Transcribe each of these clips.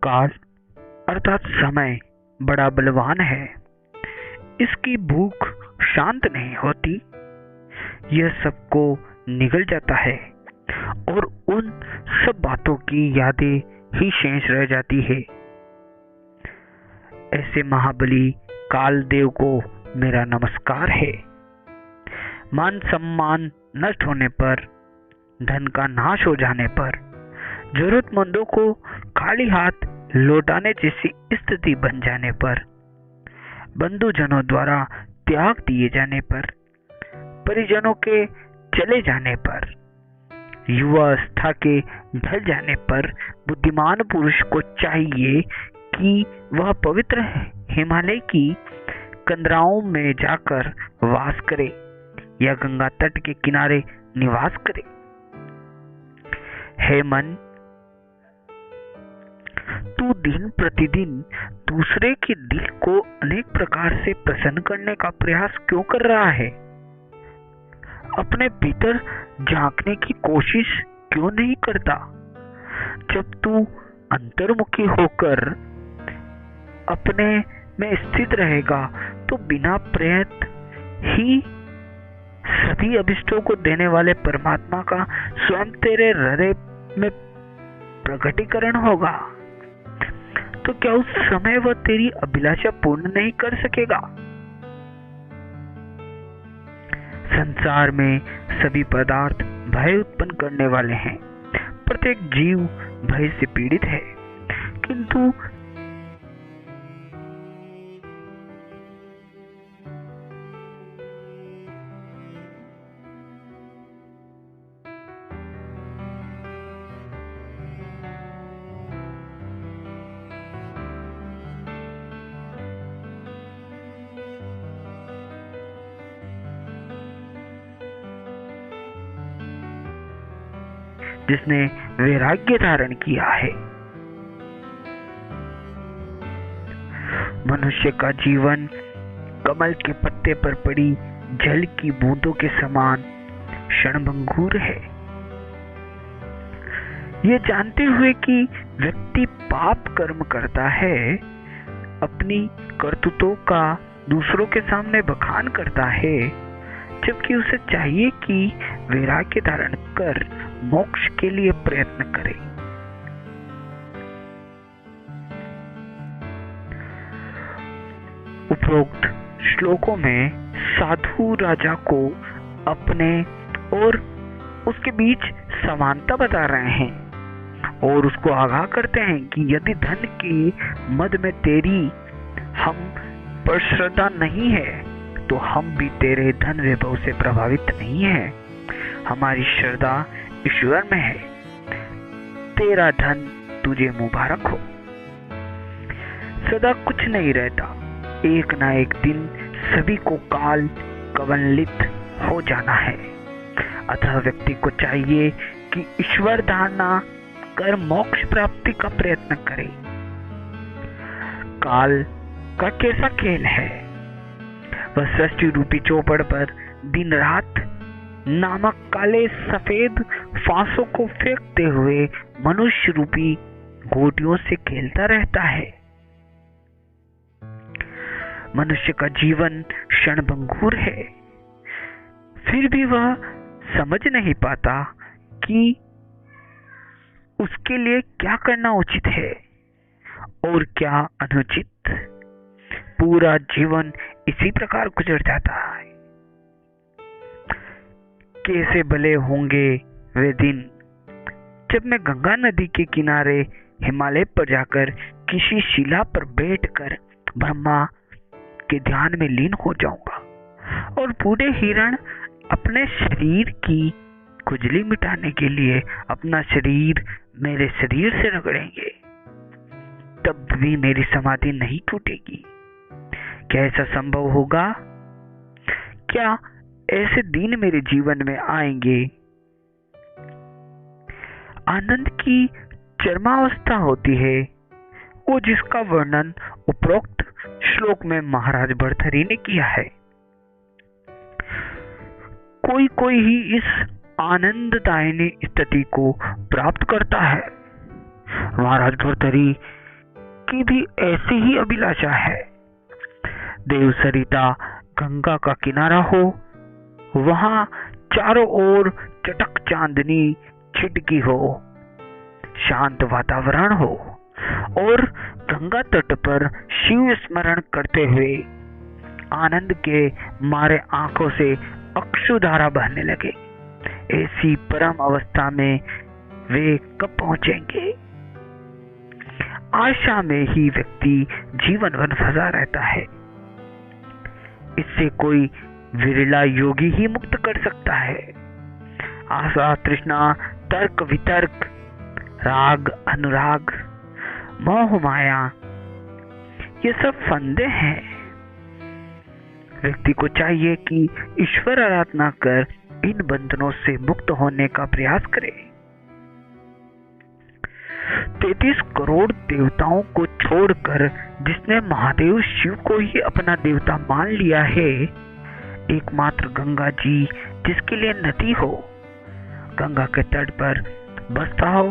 काल अर्थात समय बड़ा बलवान है। इसकी भूख शांत नहीं होती। यह सबको निगल जाता है और उन सब बातों की यादें ही शेष रह जाती है। ऐसे महाबली काल देव को मेरा नमस्कार है। मान सम्मान नष्ट होने पर, धन का नाश हो जाने पर, जरूरतमंदों को खाली हाथ लौटाने जैसी स्थिति बन जाने पर, बंधुजनों द्वारा त्याग दिए जाने पर, परिजनों के चले जाने पर, युवावस्था के ढल जाने पर बुद्धिमान पुरुष को चाहिए कि वह पवित्र हिमालय की कंदराओं में जाकर वास करे या गंगा तट के किनारे निवास करे। हे मन, तू दिन प्रतिदिन दूसरे के दिल को अनेक प्रकार से प्रसन्न करने का प्रयास क्यों कर रहा है? अपने भीतर झांकने की कोशिश क्यों नहीं करता? जब तू अंतर्मुखी होकर अपने में स्थित रहेगा तो बिना प्रयत्न ही सभी अभिष्टों को देने वाले परमात्मा का स्वयं तेरे हृदय में प्रकटीकरण होगा। तो क्या उस समय वह तेरी अभिलाषा पूर्ण नहीं कर सकेगा? संसार में सभी पदार्थ भय उत्पन्न करने वाले हैं। प्रत्येक जीव भय से पीड़ित है, किंतु जिसने वैराग्य धारण किया है। मनुष्य का जीवन कमल के पत्ते पर पड़ी जल की बूंदों के समान क्षणभंगुर है। ये जानते हुए कि व्यक्ति पाप कर्म करता है, अपनी करतूतों का दूसरों के सामने बखान करता है, जबकि उसे चाहिए कि वैराग्य धारण कर मोक्ष के लिए प्रयत्न करे। उपरोक्त श्लोकों में साधु राजा को अपने और उसके बीच समानता बता रहे हैं और उसको आगाह करते हैं कि यदि धन के मद में तेरी हम पर श्रद्धा नहीं है तो हम भी तेरे धन वैभव से प्रभावित नहीं है। हमारी श्रद्धा ईश्वर में है। तेरा धन तुझे मुबारक हो। सदा कुछ नहीं रहता, एक ना एक दिन सभी को काल कवलित हो जाना है। अतः व्यक्ति को चाहिए कि ईश्वर धारणा कर मोक्ष प्राप्ति का प्रयत्न करे। काल का कैसा खेल है? वह सृष्टि रूपी चौपड़ पर दिन रात नामक काले सफेद फांसों को फेंकते हुए मनुष्य रूपी गोटियों से खेलता रहता है। मनुष्य का जीवन क्षणभंगुर है, फिर भी वह समझ नहीं पाता कि उसके लिए क्या करना उचित है और क्या अनुचित। पूरा जीवन इसी प्रकार गुजर जाता है। कैसे भले होंगे वे दिन जब मैं गंगा नदी के किनारे हिमालय पर जाकर किसी शिला पर बैठकर ब्रह्मा के ध्यान में लीन हो जाऊंगा और पूरे हिरण अपने शरीर की खुजली मिटाने के लिए अपना शरीर मेरे शरीर से रगड़ेंगे, तब भी मेरी समाधि नहीं टूटेगी। क्या ऐसा संभव होगा? क्या ऐसे दिन मेरे जीवन में आएंगे? आनंद की चरमावस्था होती है वो जिसका वर्णन उपरोक्त श्लोक में महाराज भर्तृहरि ने किया है। कोई कोई ही इस आनंददायिनी स्थिति को प्राप्त करता है। महाराज भर्तृहरि की भी ऐसी ही अभिलाषा है। देव सरिता गंगा का किनारा हो, वहां चारों ओर चटक चांदनी छिटकी हो, शांत वातावरण हो और गंगा तट पर शिव स्मरण करते हुए आनंद के मारे आंखों से अश्रुधारा बहने लगे। ऐसी परम अवस्था में वे कब पहुंचेंगे? आशा में ही व्यक्ति जीवन भर फंसा रहता है। इससे कोई विरला योगी ही मुक्त कर सकता है। आशा, तृष्णा, तर्क वितर्क, राग अनुराग, मोह माया, ये सब फंदे हैं। व्यक्ति को चाहिए कि ईश्वर आराधना कर इन बंधनों से मुक्त होने का प्रयास करे। 33 करोड़ देवताओं को छोड़कर जिसने महादेव शिव को ही अपना देवता मान लिया है, एकमात्र गंगा जी जिसके लिए नदी हो, गंगा के तट पर बसता हो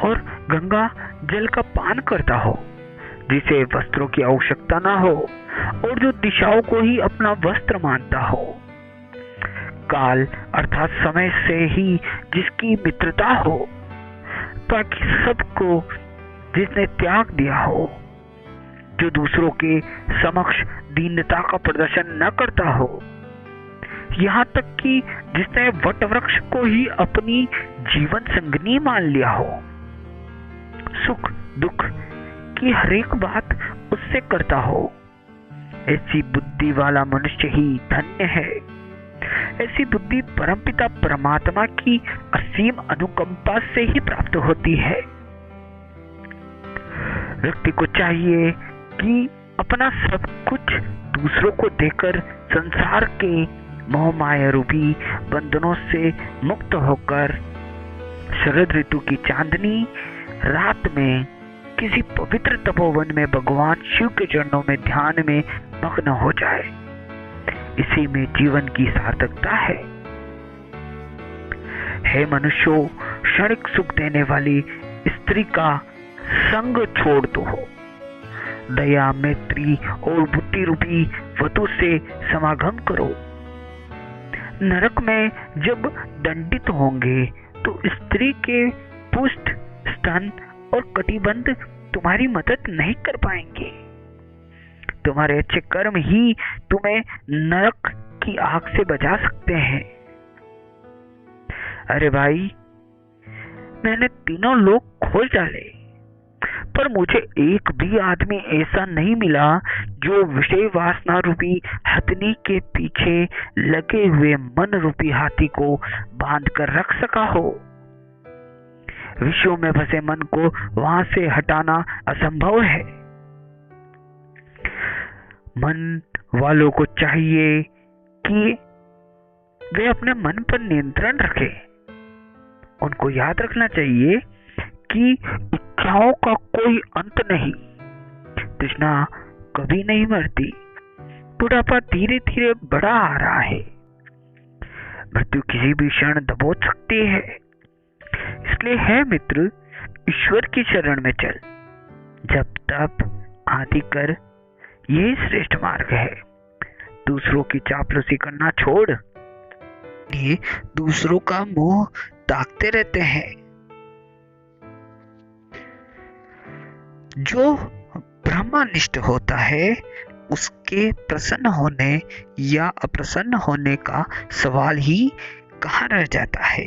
और गंगा जल का पान करता हो, जिसे वस्त्रों की आवश्यकता ना हो और जो दिशाओं को ही अपना वस्त्र मानता हो, काल अर्थात समय से ही जिसकी मित्रता हो, बाकी सबको जिसने त्याग दिया हो, जो दूसरों के समक्ष दीनता का प्रदर्शन न करता हो, यहाँ तक कि जिसने वट वृक्ष को ही अपनी जीवन संगनी मान लिया हो, सुख दुख की हरेक बात उससे करता हो, ऐसी बुद्धि वाला मनुष्य ही धन्य है। ऐसी बुद्धि परमपिता परमात्मा की असीम अनुकंपा से ही प्राप्त होती है। व्यक्ति को चाहिए कि अपना सब कुछ दूसरों को देकर संसार के मोह माया रूपी बंधनों से मुक्त होकर शरद ऋतु की चांदनी रात में किसी पवित्र तपोवन में भगवान शिव के चरणों में ध्यान में मग्न हो जाए। इसी में जीवन की सार्थकता है। हे मनुष्यों, क्षणिक सुख देने वाली स्त्री का संग छोड़ दो। दया, मैत्री और बुद्धि रूपी वधु से समागम करो। नरक में जब दंडित होंगे तो स्त्री के पुष्ट, स्तन और कटिबंध तुम्हारी मदद नहीं कर पाएंगे। तुम्हारे अच्छे कर्म ही तुम्हें नरक की आग से बचा सकते हैं। अरे भाई, मैंने तीनों लोग खोज डाले, पर मुझे एक भी आदमी ऐसा नहीं मिला जो विषय वासना रूपी हथनी के पीछे लगे हुए मन रूपी हाथी को बांध कर रख सका हो। विषयों में फंसे मन को वहां से हटाना असंभव है। मन वालों को चाहिए कि वे अपने मन पर नियंत्रण रखें। उनको याद रखना चाहिए कि इच्छाओं का कोई अंत नहीं। तृष्णा कभी नहीं मरती। बुढ़ापा धीरे धीरे बड़ा आ रहा है। मृत्यु किसी भी क्षण दबोच सकती है। इसलिए है मित्र, ईश्वर की शरण में चल। जब तप आदि कर, यही श्रेष्ठ मार्ग है। दूसरों की चापलूसी करना छोड़। ये दूसरों का मुंह ताकते रहते हैं। जो ब्रह्मनिष्ठ होता है उसके प्रसन्न होने या अप्रसन्न होने का सवाल ही कहाँ रह जाता है।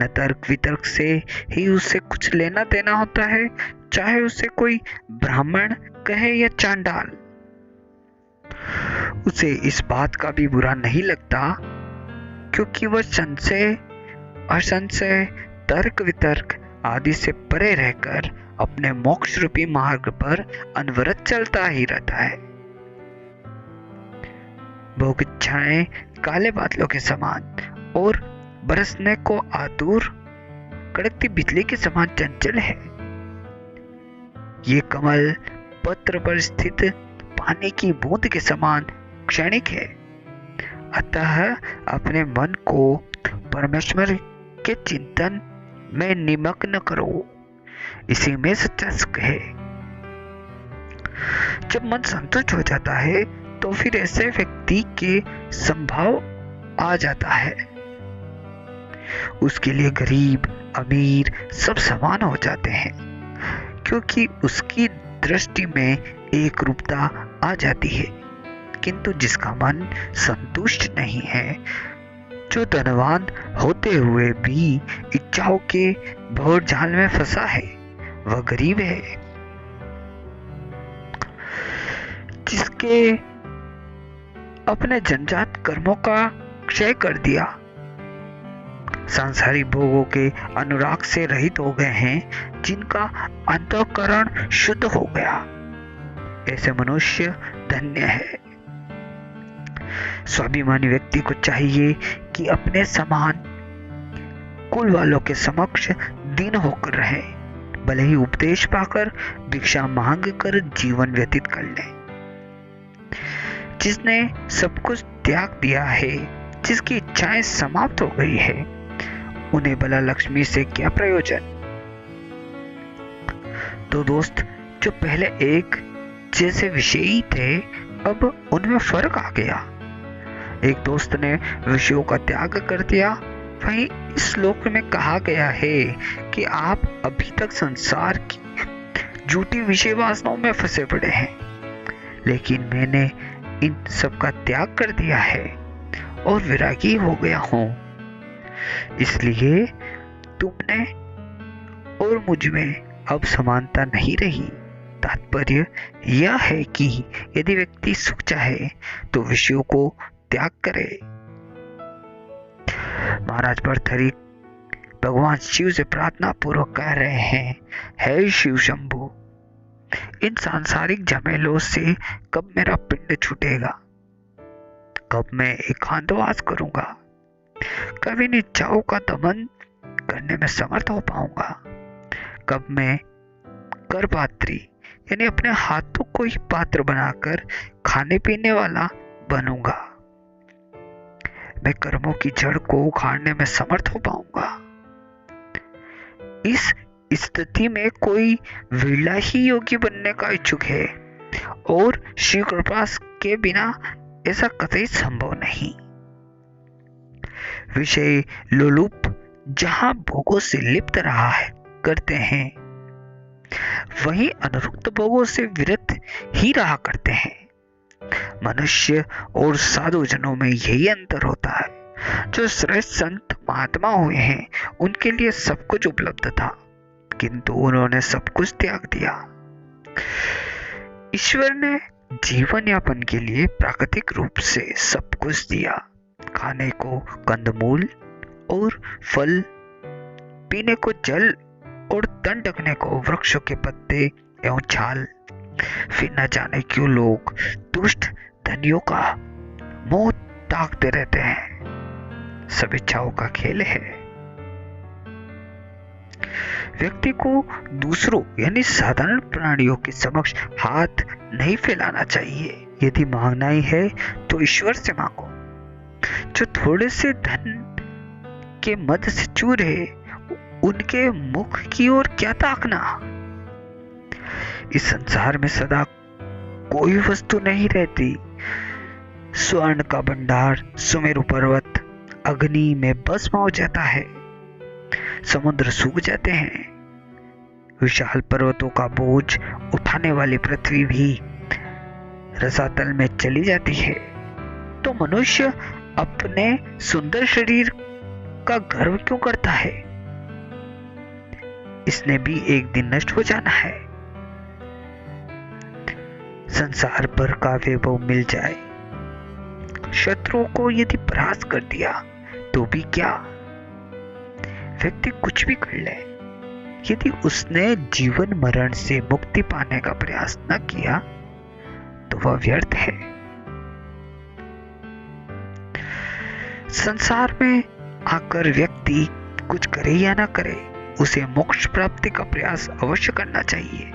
न तर्क वितर्क से ही उससे कुछ लेना देना होता है, चाहे उसे कोई ब्राह्मण कहे या चांडाल। उसे इस बात का भी बुरा नहीं लगता, क्योंकि वह संशय, असंशय, तर्क वितर्क आदि से परे रहकर अपने मोक्ष रूपी मार्ग पर अनवरत चलता ही रहता है। भोग इच्छाएं काले बादलों के समान और बरसने को आतुर कड़कती बिजली के समान चंचल है। ये कमल पत्र पर स्थित पानी की बूंद के समान क्षणिक है। अतः अपने मन को परमेश्वर के चिंतन में निमग्न करो। इसी में सच्चा सुख है। जब मन संतुष्ट हो जाता है तो फिर ऐसे व्यक्ति के संभाव आ जाता है। उसके लिए गरीब अमीर सब समान हो जाते हैं, क्योंकि उसकी दृष्टि में एक रूपता आ जाती है। किंतु जिसका मन संतुष्ट नहीं है, जो धनवान होते हुए भी इच्छाओं के भंवर जाल में फंसा है, वह गरीब है। जिसके अपने जन्मजात कर्मों का क्षय कर दिया, सांसारिक भोगों के अनुराग से रहित हो गए हैं, जिनका अंतःकरण शुद्ध हो गया, ऐसे मनुष्य धन्य है। स्वाभिमानी व्यक्ति को चाहिए कि अपने समान कुल वालों के समक्ष दीन होकर रहे, भले ही उपदेश पाकर भिक्षा मांग कर जीवन व्यतीत कर ले। जिसने सब कुछ त्याग दिया है, जिसकी इच्छाएं समाप्त हो गई है, उन्हें भला लक्ष्मी से क्या प्रयोजन। तो दोस्त, जो पहले एक जैसे विषयी थे, अब उनमें फर्क आ गया। एक दोस्त ने विषयों का त्याग कर दिया, वहीं इस श्लोक में कहा गया है कि आप अभी तक संसार की झूठी विषय वासनाओं में फंसे पड़े हैं, लेकिन मैंने इन सब का त्याग कर दिया है और विरागी हो गया हूं। इसलिए तुमने और मुझ में अब समानता नहीं रही। तात्पर्य यह है कि यदि व्यक्ति सुख चाहे तो विषयों को त्याग करे। महाराज भर्तृहरि भगवान शिव से प्रार्थना पूर्वक कह रहे हैं, हे शिव शंभु, इन सांसारिक झमेलों से कब मेरा पिंड छूटेगा, कब मैं एकांतवास करूंगा, कब इन इच्छाओं का दमन करने में समर्थ हो पाऊंगा, कब मैं कर पात्री यानी अपने हाथों को ही पात्र बनाकर खाने पीने वाला बनूंगा, मैं कर्मों की जड़ को उखाड़ने में समर्थ हो पाऊंगा। इस स्थिति में कोई विरला ही योगी बनने का इच्छुक है और श्री कृपा के बिना ऐसा कतई संभव नहीं। विषय लोलुप जहां भोगों से लिप्त रहा है करते हैं, वहीं अनुरुक्त भोगों से विरत ही रहा करते हैं। मनुष्य और साधु जनों में यही अंतर होता है। जो श्रेष्ठ संत महात्मा हुए हैं, उनके लिए सब कुछ उपलब्ध था, किंतु उन्होंने सब कुछ त्याग दिया। ईश्वर ने जीवन यापन के लिए प्राकृतिक रूप से सब कुछ दिया। खाने को कंदमूल और फल, पीने को जल और तन ढकने को वृक्षों के पत्ते एवं छाल। फिर न जाने क्यों लोग दुष्ट धनियों का मोह ताकते रहते हैं। सब इच्छाओं का खेल है। व्यक्ति को दूसरों यानी साधारण प्राणियों के समक्ष हाथ नहीं फैलाना चाहिए। यदि मांगना ही है तो ईश्वर से मांगो। जो थोड़े से धन के मद से चूर है, उनके मुख की ओर क्या ताकना। इस संसार में सदा कोई वस्तु नहीं रहती। स्वर्ण का भंडार सुमेरु पर्वत अग्नि में भस्म हो जाता है, समुद्र सूख जाते हैं, विशाल पर्वतों का बोझ उठाने वाली पृथ्वी भी रसातल में चली जाती है। तो मनुष्य अपने सुंदर शरीर का गर्व क्यों करता है? इसने भी एक दिन नष्ट हो जाना है। संसार भर का वैभव मिल जाए, शत्रुओं को यदि परास्त कर दिया तो भी क्या? व्यक्ति कुछ भी कर ले, यदि उसने जीवन मरण से मुक्ति पाने का प्रयास न किया तो वह व्यर्थ है। संसार में आकर व्यक्ति कुछ करे या ना करे, उसे मोक्ष प्राप्ति का प्रयास अवश्य करना चाहिए।